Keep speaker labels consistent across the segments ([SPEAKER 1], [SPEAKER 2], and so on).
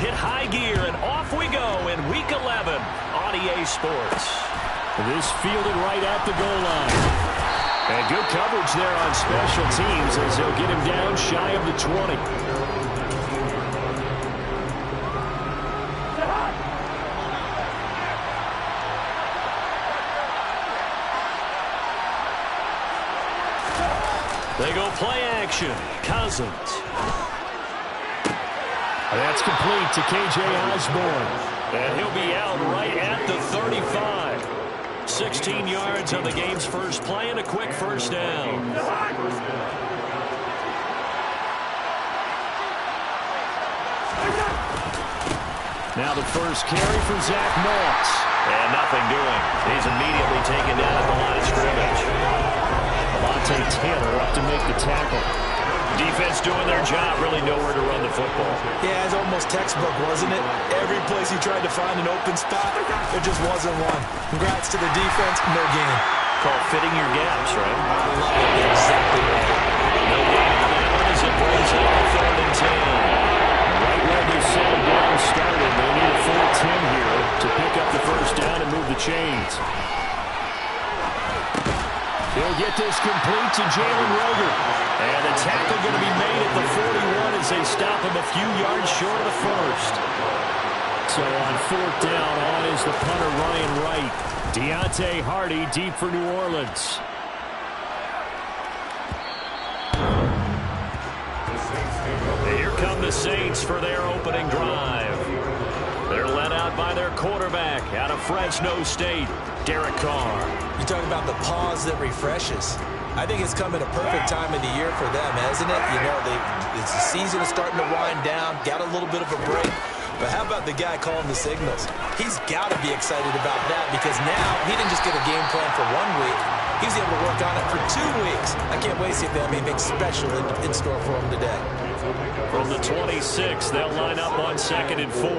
[SPEAKER 1] hit high gear, and off we go in Week 11 on EA Sports.
[SPEAKER 2] This fielded right at the goal line. And good coverage there on special teams as they'll get him down shy of the 20.
[SPEAKER 1] They go play action. Cousins.
[SPEAKER 2] That's complete to K.J. Osborne.
[SPEAKER 1] And he'll be out right at the 35. 16 yards on the game's first play and a quick first down.
[SPEAKER 2] Now the first carry for Zach Moss.
[SPEAKER 1] And nothing doing. He's immediately taken down at the line of scrimmage.
[SPEAKER 2] Monte Taylor up to make the tackle.
[SPEAKER 1] Defense doing their job, really nowhere to run the football.
[SPEAKER 3] Yeah, it's almost textbook, wasn't it? Every place he tried to find an open spot, there just wasn't one. Congrats to the defense, no gain.
[SPEAKER 1] Call fitting your gaps, right?
[SPEAKER 3] I love it. Exactly right.
[SPEAKER 1] No gain on that one as it brings up a 3rd and 10.
[SPEAKER 2] Right where they settled down started, they need a 4-10 here to pick up the first down and move the chains. He'll get this complete to Jalen Roger.
[SPEAKER 1] And the tackle going to be made at the 41 as they stop him a few yards short of the first.
[SPEAKER 2] So on 4th down, on is the punter Ryan Wright. Deontay Hardy deep for New Orleans.
[SPEAKER 1] Here come the Saints for their opening drive. They're led out by their quarterback out of Fresno State, Derek Carr.
[SPEAKER 3] You talk about the pause that refreshes. I think it's come at a perfect time of the year for them, hasn't it? You know, the season is starting to wind down, got a little bit of a break. But how about the guy calling the signals? He's got to be excited about that because now he didn't just get a game plan for 1 week. He's able to work on it for 2 weeks. I can't wait to see if they have anything special in store for him today.
[SPEAKER 1] From the 26, they'll line up on 2nd and 4.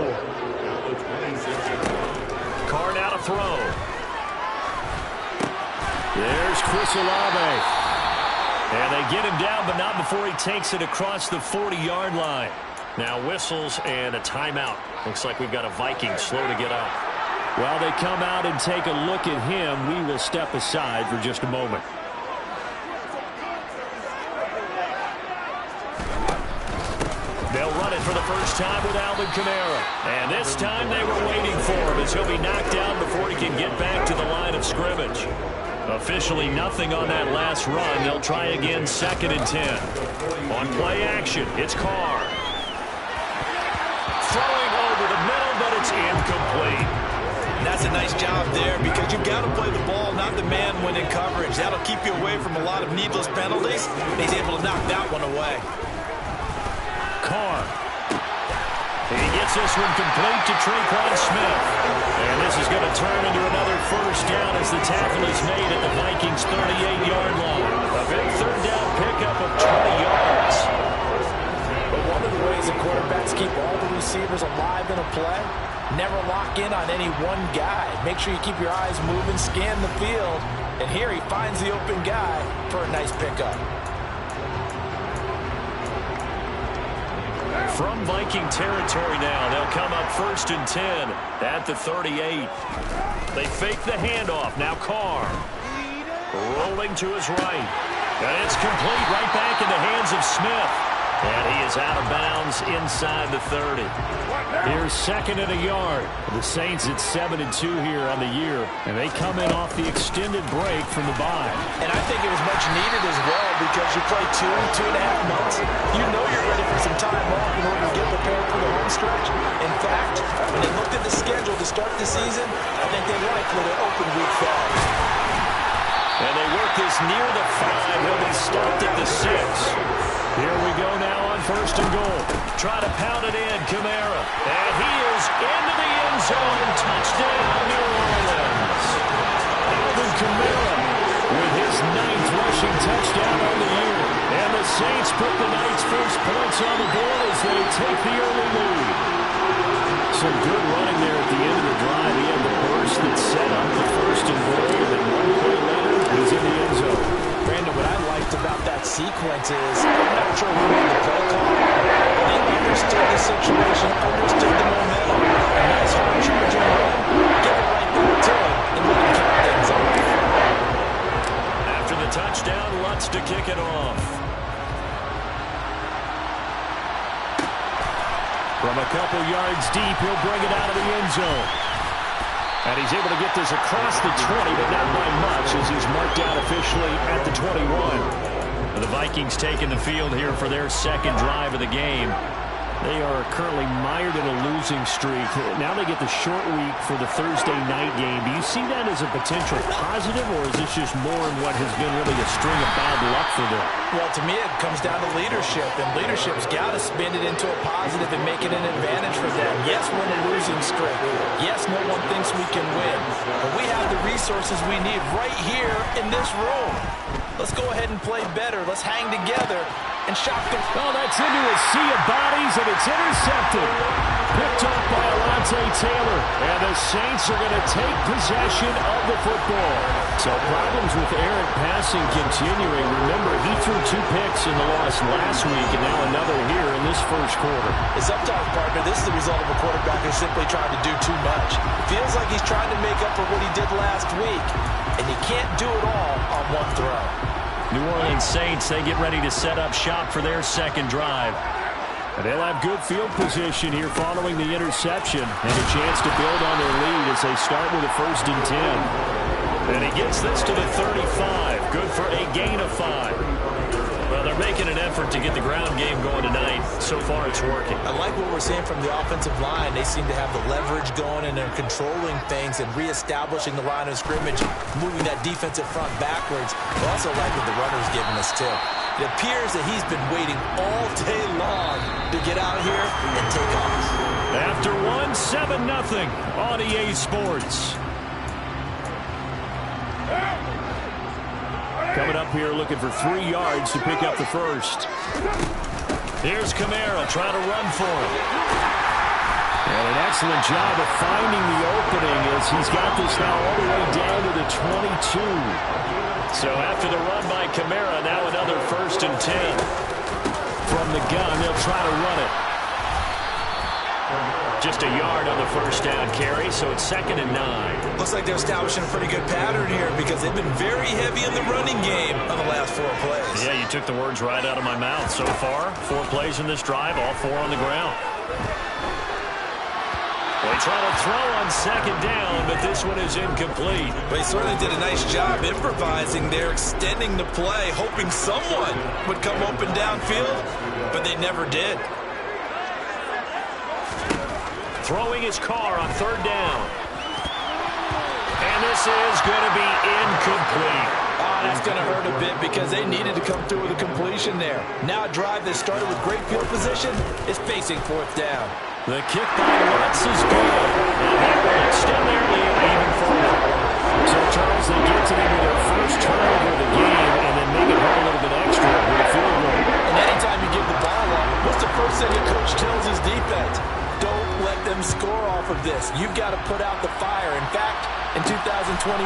[SPEAKER 1] Carr now to throw.
[SPEAKER 2] There's Chris Olave.
[SPEAKER 1] And they get him down, but not before he takes it across the 40-yard line. Now whistles and a timeout. Looks like we've got a Viking slow to get up.
[SPEAKER 2] While they come out and take a look at him, we will step aside for just a moment.
[SPEAKER 1] They'll run it for the first time with Alvin Kamara. And this time they were waiting for him as he'll be knocked down before he can get back to the line of scrimmage. Officially nothing on that last run. They'll try again 2nd and 10. On play action, it's Carr. Throwing over the middle, but it's incomplete.
[SPEAKER 3] And that's a nice job there because you've got to play the ball, not the man when in coverage. That'll keep you away from a lot of needless penalties. He's able to knock that one away.
[SPEAKER 1] Carr. He gets this one complete to Traquan Smith. And this is going to turn into another first down as the tackle is made at the Vikings' 38-yard line. A big 3rd down pickup of 20 yards.
[SPEAKER 3] But one of the ways the quarterbacks keep all the receivers alive in a play, never lock in on any one guy. Make sure you keep your eyes moving, scan the field. And here he finds the open guy for a nice pickup.
[SPEAKER 1] From Viking territory now, they'll come up 1st and 10 at the 38. They fake the handoff. Now Carr rolling to his right. And it's complete right back in the hands of Smith. And he is out of bounds inside the 30.
[SPEAKER 2] Here's 2nd and a yard. The Saints at 7-2 here on the year. And they come in off the extended break from the bye.
[SPEAKER 3] And I think it was much needed as well because you play 2.5 months. You know you're ready for some time off in order to get prepared for the home stretch. In fact, when they looked at the schedule to start the season, I think they liked where their open week fell.
[SPEAKER 1] And they work this near the 5. He'll be stopped at the 6.
[SPEAKER 2] Here we go now on 1st and goal.
[SPEAKER 1] Try to pound it in, Kamara. And he is into the end zone. Touchdown, New Orleans.
[SPEAKER 2] Alvin Kamara with his 9th rushing touchdown on the year. And the Saints put the night's first points on the board as they take the early lead. Some good running there at the end of the drive. He had the burst that set up the 1st and goal. And then 1 play later, he's in the end zone.
[SPEAKER 3] Brandon, what I liked about that sequence is, I'm not sure who made the play call, but they understood the situation, understood the momentum. A nice hard-charging run, get it right back to him, and let him kick things off.
[SPEAKER 1] After the touchdown, Lutz to kick it off.
[SPEAKER 2] From a couple yards deep, he'll bring it out of the end zone. And he's able to get this across the 20, but not by much, as he's marked out officially at the 21.
[SPEAKER 1] The Vikings taking the field here for their second drive of the game.
[SPEAKER 2] They are currently mired in a losing streak. Now they get the short week for the Thursday night game. Do you see that as a potential positive, or is this just more in what has been really a string of bad luck for them?
[SPEAKER 3] Well, to me, it comes down to leadership, and leadership's got to spin it into a positive and make it an advantage for them. Yes, we're in a losing streak. Yes, no one thinks we can win, but we have the resources we need right here in this room. Let's go ahead and play better. Let's hang together and shock them.
[SPEAKER 2] Oh, that's into a sea of bodies, and it's intercepted. Picked off by Alontae Taylor. And the Saints are going to take possession of the football. So problems with errant passing continuing. Remember, he threw 2 picks in the loss last week, and now another here in this first quarter.
[SPEAKER 3] Sometimes, partner, this is the result of a quarterback who's simply trying to do too much. Feels like he's trying to make up for what he did last week, and you can't do it all on one throw.
[SPEAKER 1] New Orleans Saints, they get ready to set up shop for their second drive.
[SPEAKER 2] And they'll have good field position here following the interception, and a chance to build on their lead as they start with a 1st and 10.
[SPEAKER 1] And he gets this to the 35. Good for a gain of 5. Well, they're making an effort to get the ground game going tonight. So far, it's working.
[SPEAKER 3] I like what we're seeing from the offensive line. They seem to have the leverage going, and they're controlling things and reestablishing the line of scrimmage, moving that defensive front backwards. I also like what the runner's giving us, too. It appears that he's been waiting all day long to get out here and take off.
[SPEAKER 2] After 7-0 on EA Sports. Coming up here looking for 3 yards to pick up the first.
[SPEAKER 1] Here's Kamara trying to run for it.
[SPEAKER 2] And an excellent job of finding the opening as he's got this now all the way down to the 22.
[SPEAKER 1] So after the run by Kamara, now another 1st and 10.
[SPEAKER 2] From the gun, they'll try to run it.
[SPEAKER 1] Just a yard on the first down carry, so it's 2nd and 9.
[SPEAKER 3] Looks like they're establishing a pretty good pattern here because they've been very heavy in the running game on the last 4 plays.
[SPEAKER 1] Yeah, you took the words right out of my mouth. So far, 4 plays in this drive, all 4 on the ground. They try to throw on 2nd down, but this one is incomplete.
[SPEAKER 3] But he certainly did a nice job improvising there, extending the play, hoping someone would come open downfield, but they never did.
[SPEAKER 1] Throwing his car on 3rd down. And this is going to be incomplete.
[SPEAKER 3] That's going to hurt a bit because they needed to come through with a completion there. Now a drive that started with great field position is facing 4th down.
[SPEAKER 1] The kick by Lutz is good. And that will extend their lead even further.
[SPEAKER 2] So, Charles, they get to them with their first turnover of the game and then make it home a little bit extra with a field goal.
[SPEAKER 3] And anytime you give the ball up, what's the first thing the coach tells his defense? Don't let them score off of this. You've got to put out the fire. In fact, in 2021,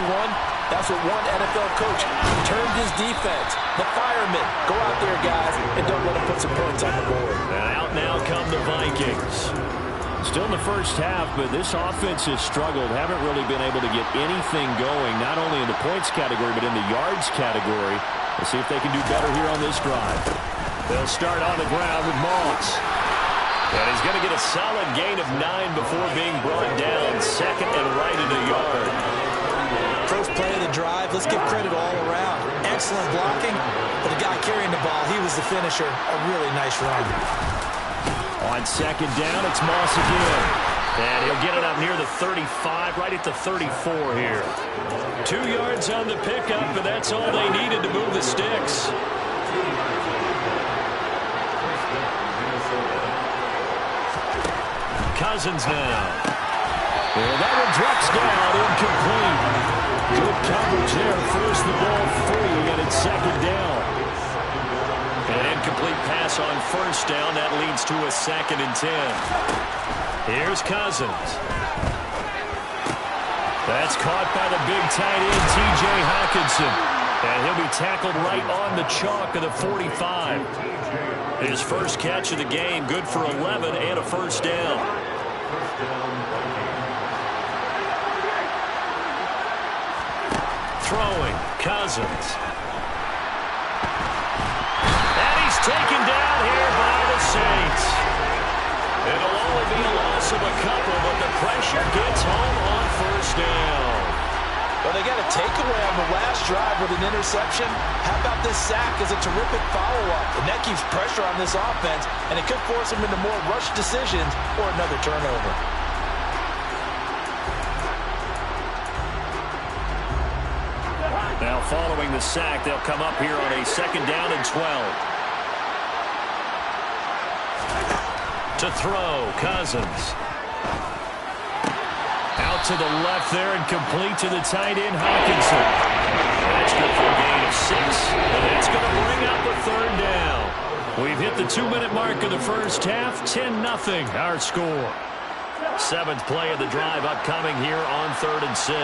[SPEAKER 3] that's what one NFL coach termed his defense. The firemen. Go out there, guys, and don't let them put some points on the board.
[SPEAKER 1] And out now come the Vikings.
[SPEAKER 2] Still in the first half, but this offense has struggled. Haven't really been able to get anything going, not only in the points category, but in the yards category. Let's see if they can do better here on this drive. They'll start on the ground with Moss.
[SPEAKER 1] And he's going to get a solid gain of 9 before being brought down. 2nd and right in a yard.
[SPEAKER 3] First play of the drive, let's give credit all around. Excellent blocking, but the guy carrying the ball, he was the finisher. A really nice run.
[SPEAKER 2] On 2nd down, it's Moss again.
[SPEAKER 1] And he'll get it up near the 35, right at the 34 here. 2 yards on the pickup, but that's all they needed to move the sticks. Cousins now.
[SPEAKER 2] And that one drops down, incomplete. Good coverage there, forced the ball free, and it's 2nd down.
[SPEAKER 1] An incomplete pass on 1st down, that leads to a 2nd and 10. Here's Cousins. That's caught by the big tight end, T.J. Hawkinson. And he'll be tackled right on the chalk of the 45. His first catch of the game, good for 11 and a first down. Throwing, Cousins. And he's taken down here by the Saints. It'll only be a loss of a couple, but the pressure gets home on first down.
[SPEAKER 3] Well, they got a takeaway on the last drive with an interception. How about this sack as a terrific follow-up? And that keeps pressure on this offense, and it could force them into more rush decisions or another turnover.
[SPEAKER 1] Now following the sack, they'll come up here on a 2nd down and 12. To throw, Cousins. Out to the left there and complete to the tight end, Hawkinson. That's good for a gain of 6. And that's going to bring up a 3rd down. We've hit the 2-minute mark of the first half. 10-0 our score. 7th play of the drive upcoming here on 3rd and 6.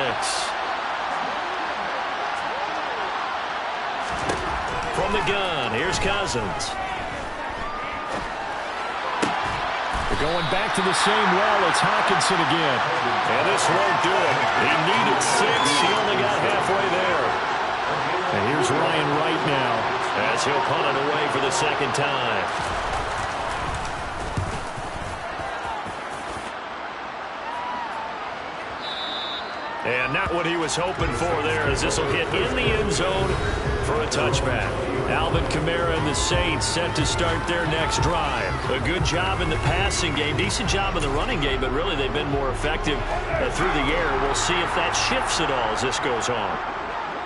[SPEAKER 1] From the gun, here's Cousins.
[SPEAKER 2] They're going back to the same well. It's Hawkinson again.
[SPEAKER 1] And this won't do it. He needed 6. He only got halfway there.
[SPEAKER 2] And here's Ryan Wright now,
[SPEAKER 1] as he'll punt it away for the 2nd time. And not what he was hoping for there, as this will hit in the end zone for a touchback. Alvin Kamara and the Saints set to start their next drive. A good job in the passing game, decent job in the running game, but really they've been more effective through the air. We'll see if that shifts at all as this goes on.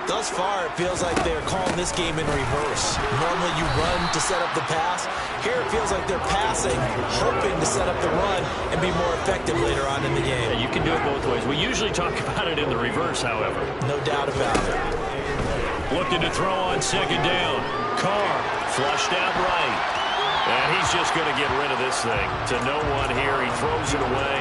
[SPEAKER 3] Thus far, it feels like they're calling this game in reverse. Normally you run to set up the pass. Here it feels like they're passing, hoping to set up the run and be more effective later on in the game.
[SPEAKER 1] Yeah, you can do it both ways. We usually talk about it in the reverse, however.
[SPEAKER 3] No doubt about it.
[SPEAKER 1] Looking to throw on 2nd down. Carr flushed out right. And he's just going to get rid of this thing. To no one here. He throws it away.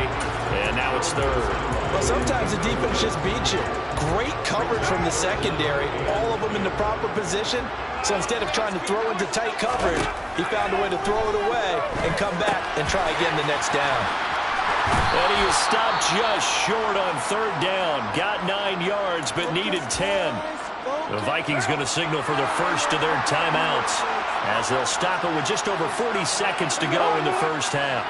[SPEAKER 1] And now it's 3rd.
[SPEAKER 3] Well, sometimes the defense just beats you. Great coverage from the secondary. All of them in the proper position. So instead of trying to throw into tight coverage, he found a way to throw it away and come back and try again the next down.
[SPEAKER 1] And he is stopped just short on 3rd down. Got 9 yards, but needed 10. The Vikings going to signal for the first of their timeouts, as they'll stop it with just over 40 seconds to go in the first half.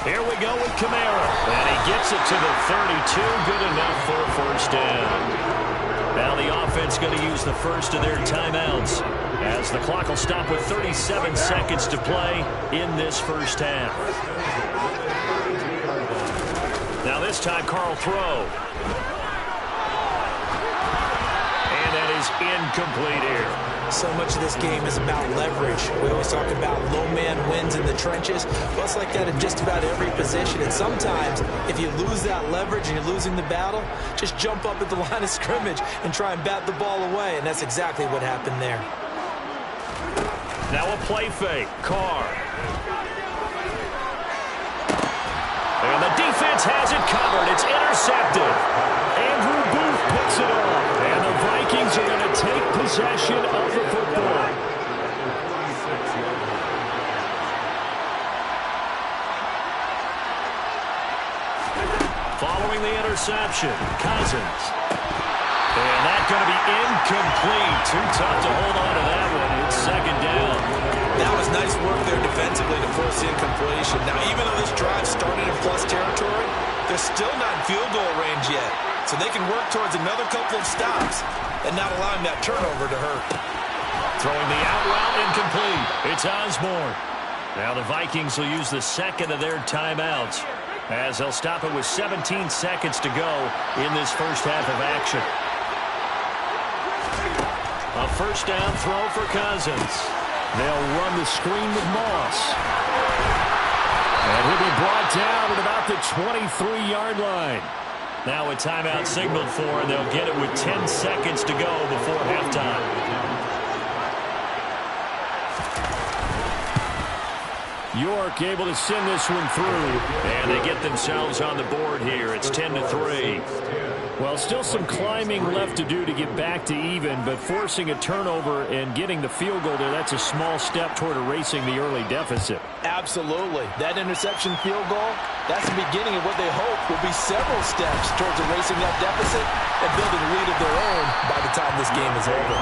[SPEAKER 1] Here we go with Kamara. And he gets it to the 32. Good enough for a first down. Now the offense going to use the first of their timeouts, as the clock will stop with 37 seconds to play in this first half. Now this time, Carl throw. And that is incomplete here.
[SPEAKER 3] So much of this game is about leverage. We always talk about low man wins in the trenches. Well, it's like that in just about every position. And sometimes, if you lose that leverage and you're losing the battle, just jump up at the line of scrimmage and try and bat the ball away. And that's exactly what happened there.
[SPEAKER 1] Now a play fake. Carr. And the defense has it covered. It's intercepted. Andrew Booth picks it off. And the Vikings are going to take possession of the football. Following the interception, Cousins. And that's going to be incomplete. Too tough to hold on to that one. It's 2nd down.
[SPEAKER 3] That was nice work there defensively to force the incompletion. Now, even though this drive started in plus territory, they're still not in field goal range yet. So they can work towards another couple of stops and not allowing that turnover to hurt.
[SPEAKER 1] Throwing the out route incomplete. It's Osborne. Now the Vikings will use the 2nd of their timeouts, as they'll stop it with 17 seconds to go in this first half of action. A first down throw for Cousins.
[SPEAKER 2] They'll run the screen with Moss. And he'll be brought down at about the 23-yard line.
[SPEAKER 1] Now a timeout signaled for, and they'll get it with 10 seconds to go before halftime.
[SPEAKER 2] York able to send this one through.
[SPEAKER 1] And they get themselves on the board here. It's 10-3.
[SPEAKER 2] Well, still some climbing left to do to get back to even, but forcing a turnover and getting the field goal there, that's a small step toward erasing the early deficit.
[SPEAKER 3] Absolutely. That interception field goal, that's the beginning of what they hope will be several steps towards erasing that deficit and building a lead of their own by the time this game is over.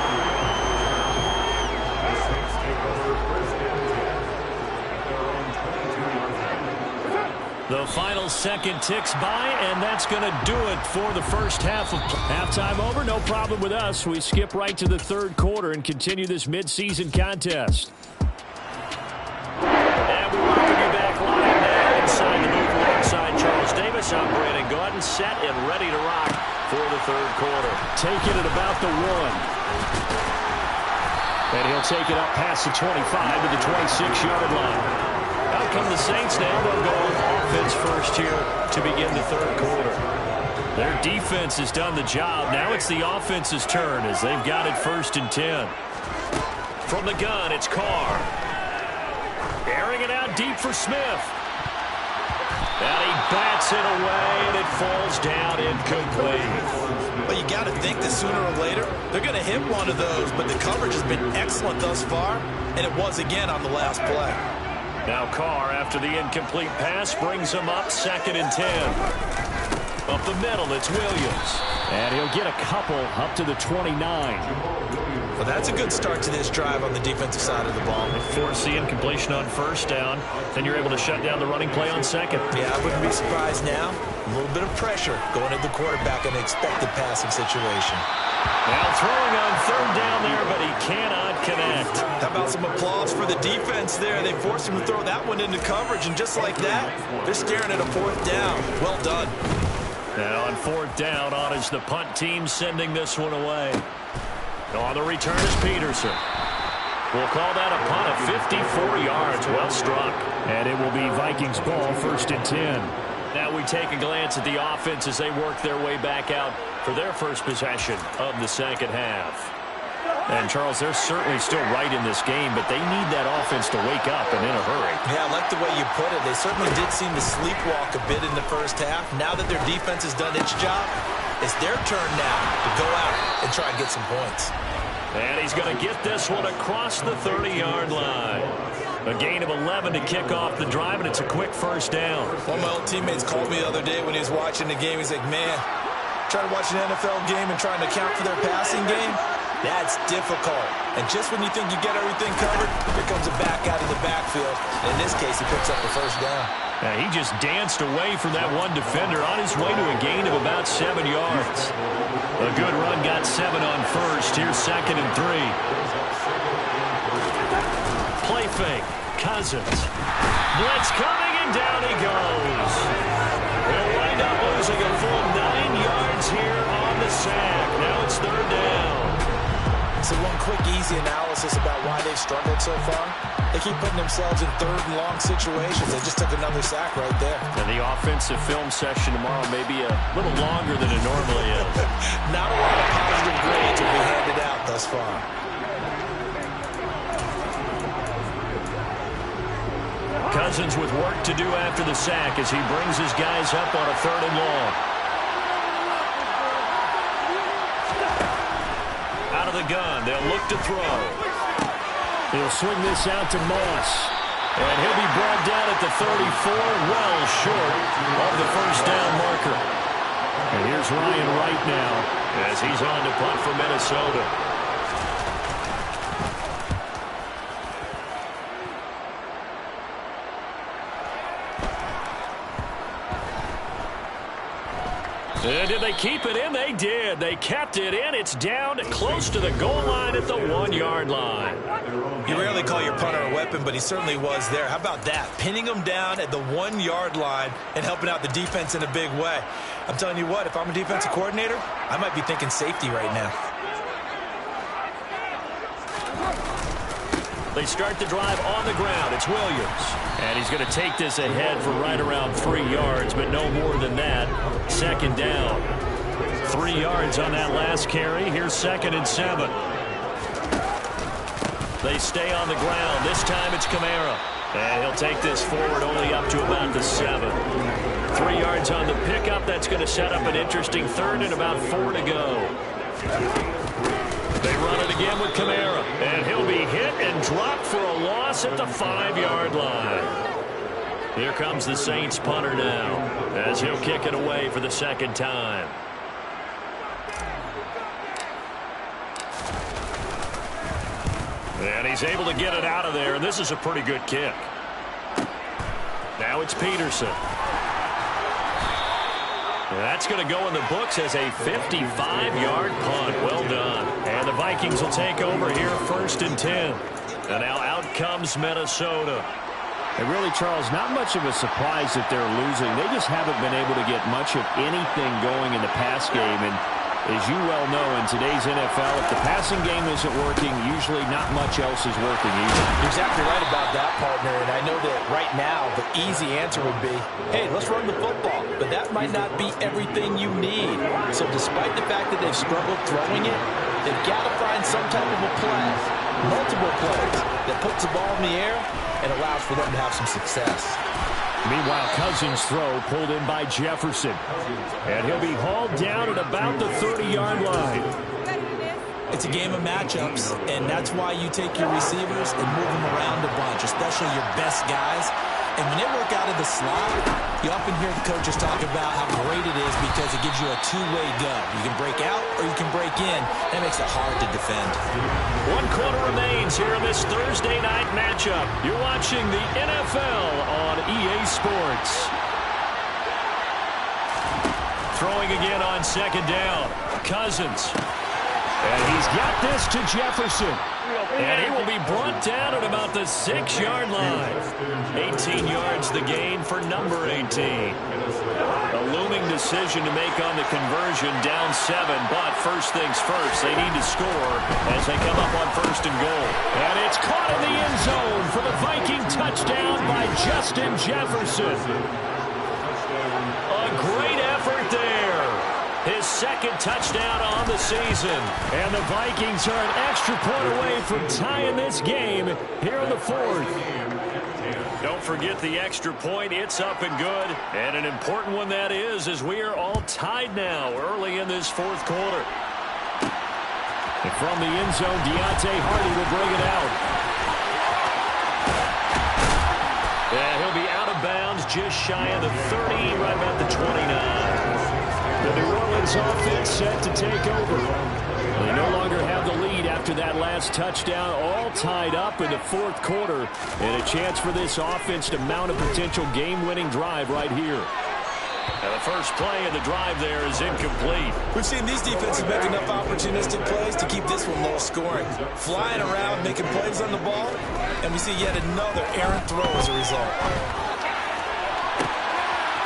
[SPEAKER 1] The final second ticks by, and that's going to do it for the first half of
[SPEAKER 2] halftime over. No problem with us. We skip right to the third quarter and continue this midseason contest.
[SPEAKER 1] And we welcome you back live now inside the booth alongside Charles Davis. I'm Brandon Gordon, set and ready to rock for the third quarter.
[SPEAKER 2] Taking it about the 1. And he'll take it up past the 25 to the 26-yard line.
[SPEAKER 1] Out come the Saints now. They'll go offense first here to begin the third quarter.
[SPEAKER 2] Their defense has done the job. Now it's the offense's turn as they've got it 1st and 10.
[SPEAKER 1] From the gun, it's Carr. Airing it out deep for Smith. And he bats it away, and it falls down incomplete.
[SPEAKER 3] Well, you got to think that sooner or later they're going to hit one of those, but the coverage has been excellent thus far, and it was again on the last play.
[SPEAKER 1] Now Carr, after the incomplete pass, brings him up 2nd and 10. Up the middle, it's Williams.
[SPEAKER 2] And he'll get a couple up to the 29.
[SPEAKER 3] Well, that's a good start to this drive on the defensive side of the ball.
[SPEAKER 1] Force the incompletion on 1st down. Then you're able to shut down the running play on 2nd.
[SPEAKER 3] Yeah, I wouldn't be surprised now. A little bit of pressure going at the quarterback in an expected passing situation.
[SPEAKER 1] Now throwing on 3rd down there, but he cannot connect.
[SPEAKER 3] How about some applause for the defense there? They forced him to throw that one into coverage, and just like that, they're staring at a 4th down. Well done.
[SPEAKER 1] Now on 4th down, on is the punt team sending this one away. On the return is Peterson. We'll call that a punt of 54 yards. Well struck.
[SPEAKER 2] And it will be Vikings ball 1st and 10.
[SPEAKER 1] Now we take a glance at the offense as they work their way back out for their first possession of the second half.
[SPEAKER 2] And, Charles, they're certainly still right in this game, but they need that offense to wake up and in a hurry.
[SPEAKER 3] Yeah, I like the way you put it. They certainly did seem to sleepwalk a bit in the first half. Now that their defense has done its job, it's their turn now to go out and try and get some points.
[SPEAKER 1] And he's going to get this one across the 30-yard line. A gain of 11 to kick off the drive, and it's a quick 1st down.
[SPEAKER 3] One of my old teammates called me the other day when he was watching the game. He's like, man, trying to watch an NFL game and trying to account for their passing game, that's difficult. And just when you think you get everything covered, here comes a back out of the backfield. And in this case, he picks up the 1st down.
[SPEAKER 1] He just danced away from that one defender on his way to a gain of about 7 yards. A good run got 7 on 1st. Here's 2nd and 3. Play fake. Cousins. Blitz coming, and down he goes. They'll wind up losing a full 9 yards here on the sack. Now it's 3rd down.
[SPEAKER 3] So one quick, easy analysis about why they've struggled so far. They keep putting themselves in 3rd and long situations. They just took another sack right there.
[SPEAKER 1] And the offensive film session tomorrow may be a little longer than it normally is.
[SPEAKER 3] Not a lot of positive grades will be handed out thus far.
[SPEAKER 1] Cousins with work to do after the sack as he brings his guys up on a 3rd and long. Out of the gun, they'll look to throw.
[SPEAKER 2] He'll swing this out to Moss. And he'll be brought down at the 34, well short of the 1st down marker. And here's Ryan Wright now
[SPEAKER 1] as he's on to punt for Minnesota. Did they keep it in? They did. They kept it in. It's down close to the goal line at the 1-yard line.
[SPEAKER 3] You rarely call your punter a weapon, but he certainly was there. How about that? Pinning him down at the 1-yard line and helping out the defense in a big way. I'm telling you what, if I'm a defensive coordinator, I might be thinking safety right now.
[SPEAKER 1] They start the drive on the ground. It's Williams.
[SPEAKER 2] And he's going to take this ahead for right around 3 yards, but no more than that. 2nd down. 3 yards on that last carry. Here's 2nd and 7.
[SPEAKER 1] They stay on the ground. This time it's Kamara. And he'll take this forward only up to about the 7. 3 yards on the pickup. That's going to set up an interesting third and about 4 to go. They run it again with Kamara. And he'll be hit and dropped for a loss at the 5-yard line. Here comes the Saints punter now as he'll kick it away for the second time. And he's able to get it out of there, and this is a pretty good kick. Now it's Peterson. That's going to go in the books as a 55-yard punt. Well done. And the Vikings will take over here, 1st and 10. And now out comes Minnesota.
[SPEAKER 2] And really, Charles, not much of a surprise that they're losing. They just haven't been able to get much of anything going in the pass game. And as you well know, in today's NFL, if the passing game isn't working, usually not much else is working either.
[SPEAKER 3] You're exactly right about that, partner. And I know that right now the easy answer would be, hey, let's run the football. But that might not be everything you need. So despite the fact that they've struggled throwing it, they've got to find some type of a play, multiple plays, that puts the ball in the air and allows for them to have some success.
[SPEAKER 2] Meanwhile, Cousins' throw pulled in by Jefferson. And he'll be hauled down at about the 30-yard line.
[SPEAKER 3] It's a game of matchups, and that's why you take your receivers and move them around a bunch, especially your best guys. And when they work out of the slot, you often hear the coaches talk about how great it is because it gives you a two-way go. You can break out or you can break in. That makes it hard to defend.
[SPEAKER 1] 1 quarter remains here in this Thursday night matchup. You're watching the NFL on EA Sports. Throwing again on 2nd down. Cousins. And he's got this to Jefferson. And he will be brought down at about the 6-yard line. 18 yards the gain for number 18. A looming decision to make on the conversion, down 7. But first things first, they need to score as they come up on 1st and goal.
[SPEAKER 2] And it's caught in the end zone for the Viking touchdown by Justin Jefferson.
[SPEAKER 1] A great effort there. His 2nd touchdown on the season.
[SPEAKER 2] And the Vikings are an extra point away from tying this game here in the 4th.
[SPEAKER 1] Don't forget the extra point. It's up and good. And an important one that is, as we are all tied now early in this 4th quarter.
[SPEAKER 2] And from the end zone, Deontay Hardy will bring it out.
[SPEAKER 1] And he'll be out of bounds just shy of the 30, right about the 29.
[SPEAKER 2] The New Orleans offense set to take over. They no longer have the lead after that last touchdown, all tied up in the 4th quarter, and a chance for this offense to mount a potential game-winning drive right here.
[SPEAKER 1] And the first play of the drive there is incomplete.
[SPEAKER 3] We've seen these defenses make enough opportunistic plays to keep this one low scoring. Flying around, making plays on the ball, and we see yet another errant throw as a result.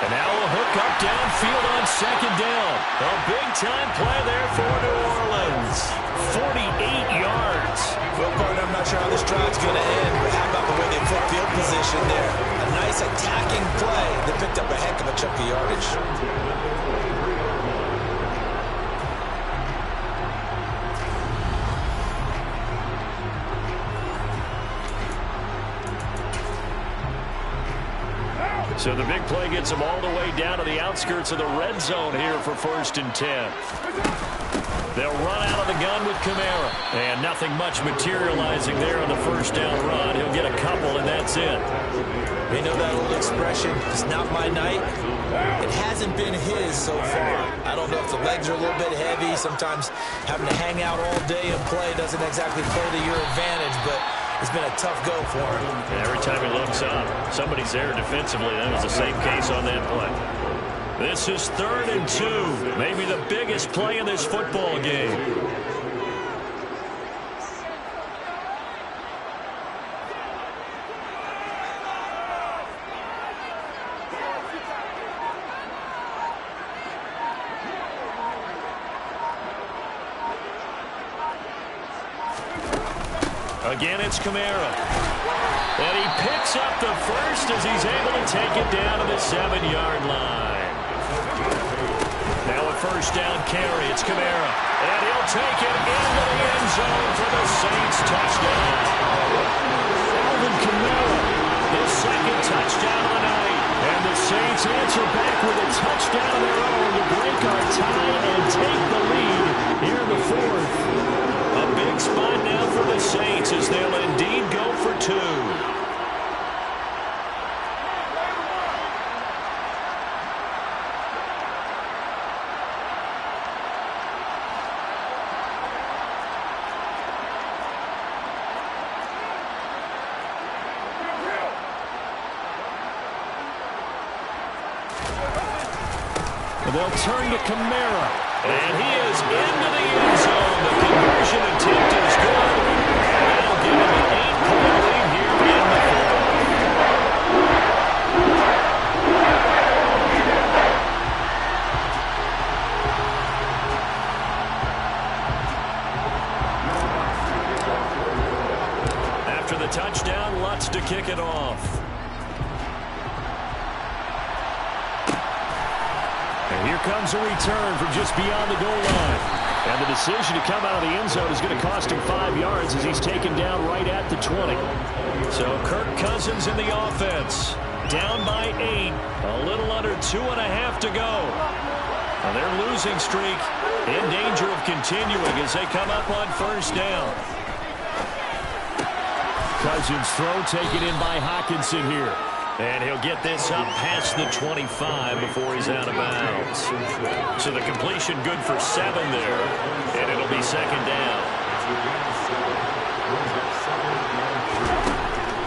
[SPEAKER 1] And now a hook up downfield on 2nd down. A big-time play there for New Orleans. 48 yards.
[SPEAKER 3] Well, partner, I'm not sure how this drive's going to end, but how about the way they put field position there? A nice attacking play that picked up a heck of a chunk of yardage.
[SPEAKER 1] So the big play gets them all the way down to the outskirts of the red zone here for 1st and 10. They'll run out of the gun with Kamara. And nothing much materializing there on the 1st down run. He'll get a couple, and that's it.
[SPEAKER 3] You know that old expression, it's not my night? It hasn't been his so far. I don't know if the legs are a little bit heavy. Sometimes having to hang out all day and play doesn't exactly play to your advantage, but it's been a tough go for him.
[SPEAKER 1] And every time he looks up, somebody's there defensively. That was the same case on that play. This is 3rd and 2. Maybe the biggest play in this football game. Again, it's Kamara. And he picks up the first as he's able to take it down to the 7-yard line. Now a 1st down carry. It's Kamara. And he'll take it into the end zone for the Saints touchdown.
[SPEAKER 2] Alvin Kamara
[SPEAKER 1] touchdown of the night.
[SPEAKER 2] And the Saints answer back with a touchdown of their own to break our tie and take the lead here in the fourth.
[SPEAKER 1] A big spot now for the Saints as they'll indeed go for two.
[SPEAKER 2] They'll turn to Kamara.
[SPEAKER 1] And he is into the end zone. The conversion attempt is good. That'll give him an 8-point lead here in the fourth. After the touchdown, Lutz to kick it off.
[SPEAKER 2] Here comes a return from just beyond the goal line. And the decision to come out of the end zone is going to cost him 5 yards as he's taken down right at the 20.
[SPEAKER 1] So Kirk Cousins in the offense. Down by 8. A little under 2.5 to go. Now their losing streak in danger of continuing as they come up on first down.
[SPEAKER 2] Cousins throw taken in by Hockenson here.
[SPEAKER 1] And he'll get this up past the 25 before he's out of bounds. So the completion good for 7 there. And it'll be second down.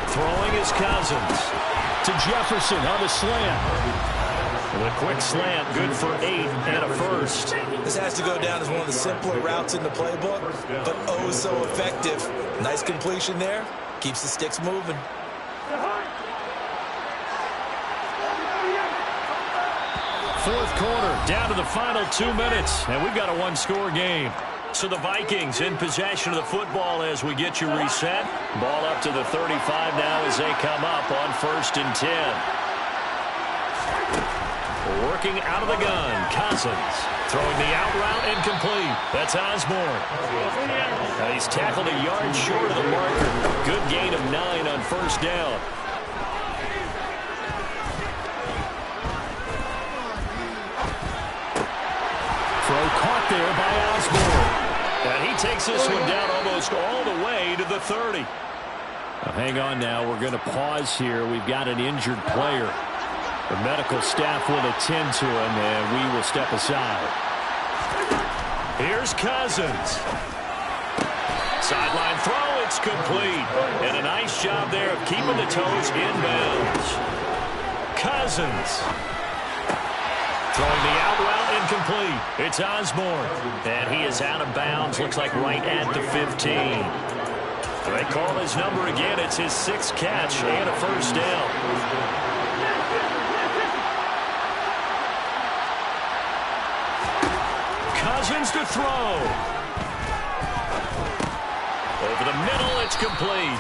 [SPEAKER 1] Throwing is Cousins.
[SPEAKER 2] To Jefferson on the slant.
[SPEAKER 1] The quick slant, good for 8 and a first.
[SPEAKER 3] This has to go down as one of the simpler routes in the playbook, but oh so effective. Nice completion there. Keeps the sticks moving.
[SPEAKER 1] Fourth quarter, down to the final 2 minutes, and we've got a one-score game. So the Vikings in possession of the football as we get you reset. Ball up to the 35 now as they come up on 1st and 10. Working out of the gun, Cousins. Throwing the out route incomplete. That's Osborne. Now he's tackled a yard short of the marker. Good gain of 9 on first down.
[SPEAKER 2] Throw caught there by Osborne.
[SPEAKER 1] And he takes this one down almost all the way to the 30.
[SPEAKER 2] Now, hang on now. We're going to pause here. We've got an injured player. The medical staff will attend to him, and we will step aside.
[SPEAKER 1] Here's Cousins. Sideline throw, it's complete. And a nice job there of keeping the toes inbounds. Cousins. Throwing the out route incomplete. It's Osborne. And he is out of bounds. Looks like right at the 15. They call his number again. It's his 6th catch and a first down. Cousins to throw. Over the middle, it's complete.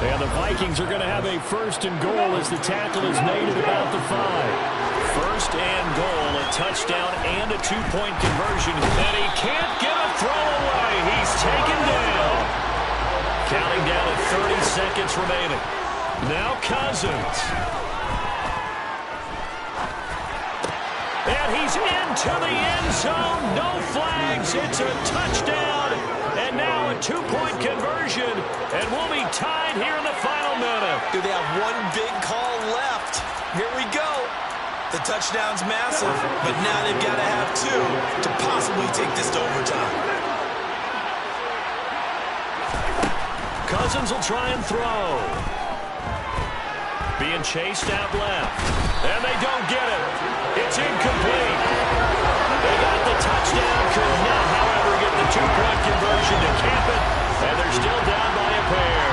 [SPEAKER 2] And the Vikings are going to have a 1st and goal as the tackle is made at about the 5.
[SPEAKER 1] 1st and goal, a touchdown and a 2-point conversion. And he can't get a throw away. He's taken down. Counting down at 30 seconds remaining. Now Cousins. And he's into the end zone. No flags. It's a touchdown. And now a 2-point conversion. And we'll be tied here in the final minute.
[SPEAKER 3] Do they have one big call left? Here we go. The touchdown's massive, but now they've got to have 2 to possibly take this to overtime.
[SPEAKER 1] Cousins will try and throw. Being chased out left. And they don't get it. It's incomplete. They got the touchdown. Could not, however, get the 2-point conversion to camp it. And they're still down by a pair.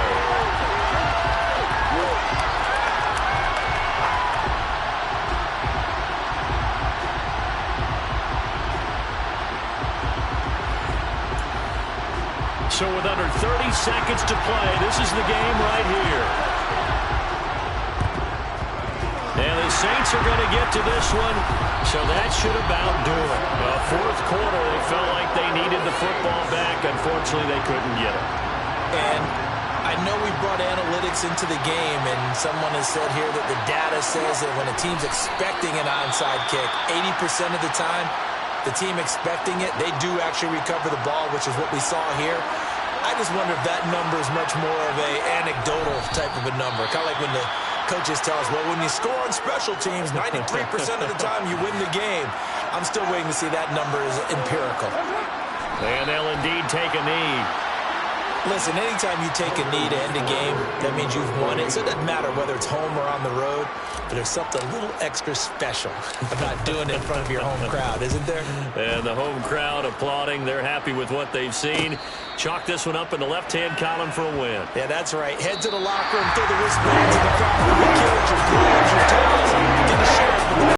[SPEAKER 1] So with under 30 seconds to play, this is the game right here. And the Saints are going to get to this one, so that should about do it. Fourth quarter, they felt like they needed the football back. Unfortunately, they couldn't get it.
[SPEAKER 3] And I know we brought analytics into the game, and someone has said here that the data says that when a team's expecting an onside kick, 80% of the time, the team expecting it, they do actually recover the ball, which is what we saw here. I just wonder if that number is much more of a anecdotal type of a number. Kind of like when the coaches tell us, well, when you score on special teams, 93% of the time you win the game. I'm still waiting to see that number is empirical.
[SPEAKER 1] And they'll indeed take a knee.
[SPEAKER 3] Listen, anytime you take a knee to end a game, that means you've won it. So it doesn't matter whether it's home or on the road, but there's something a little extra special about doing it in front of your home crowd, isn't there?
[SPEAKER 1] And the home crowd applauding. They're happy with what they've seen. Chalk this one up in the left-hand column for a win.
[SPEAKER 3] Yeah, that's right. Head to the locker room, throw the wristbands in the crowd. Your gloves, your towels, get a share.